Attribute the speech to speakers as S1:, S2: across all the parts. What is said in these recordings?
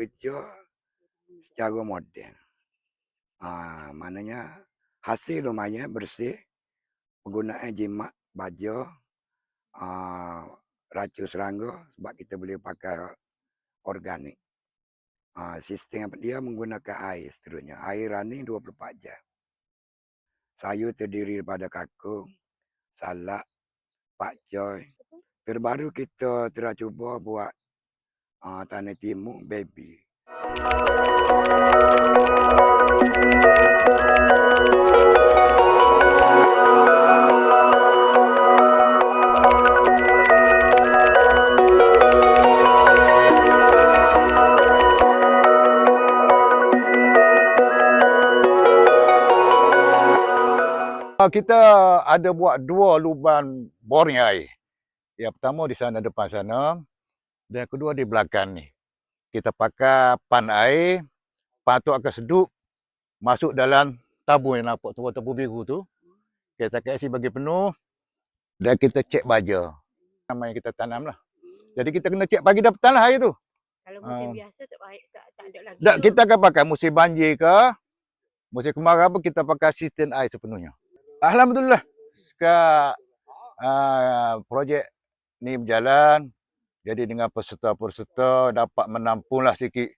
S1: kerja secara moden. Maknanya hasil lumayan bersih, penggunaan jimat, baja, racun serangga sebab kita boleh pakai organik. Sistem dia menggunakan air seterusnya. Air running 24 jam. Sayur terdiri daripada kakung, salak, pakcoy. Terbaru kita telah cuba buat tanah timun baby.
S2: Kita ada buat 2 lubang boring air. Yang pertama di sana depan sana dan yang kedua di belakang ni. Kita pakai pan air, pan tu akan sedup masuk dalam tabung yang nampak tu, tabung biru tu. Kita kasi bagi penuh dan kita cek baja. Nama yang kita tanam lah. Jadi kita kena cek pagi dan petang lah air tu.
S3: Kalau musim biasa tak ada lagi.
S2: Tak, kita akan pakai musim banjir ke, musim kemarau pun kita pakai sistem air sepenuhnya. Alhamdulillah, sekarang projek ni berjalan. Jadi dengan peserta-peserta dapat menampunglah sikit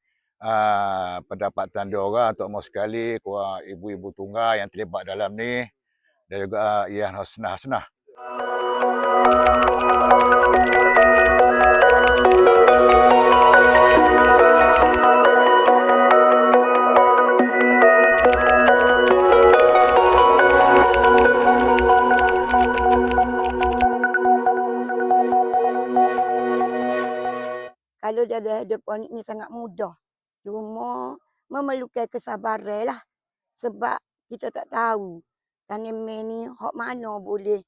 S2: pendapatan diorang terutama sekali kurang ibu-ibu tunggal yang terlibat dalam ni dan juga Yang Hasnah.
S3: Kalau dari hidroponik ni sangat mudah. Cuma memerlukan kesabaran lah. Sebab kita tak tahu tanaman ni hak mana boleh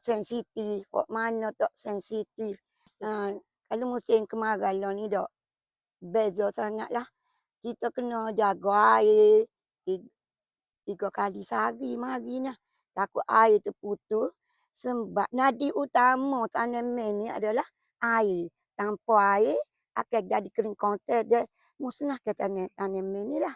S3: sensitif, hak mana tak sensitif. Kalau musim kemarau lah ni tak beza sangat lah. Kita kena jaga air 3 kali sehari mari ni. Takut air terputus. Sebab nadi utama tanaman ni adalah air. Tanpa air akan jadi kering konten dia musnahkan tanaman ni lah.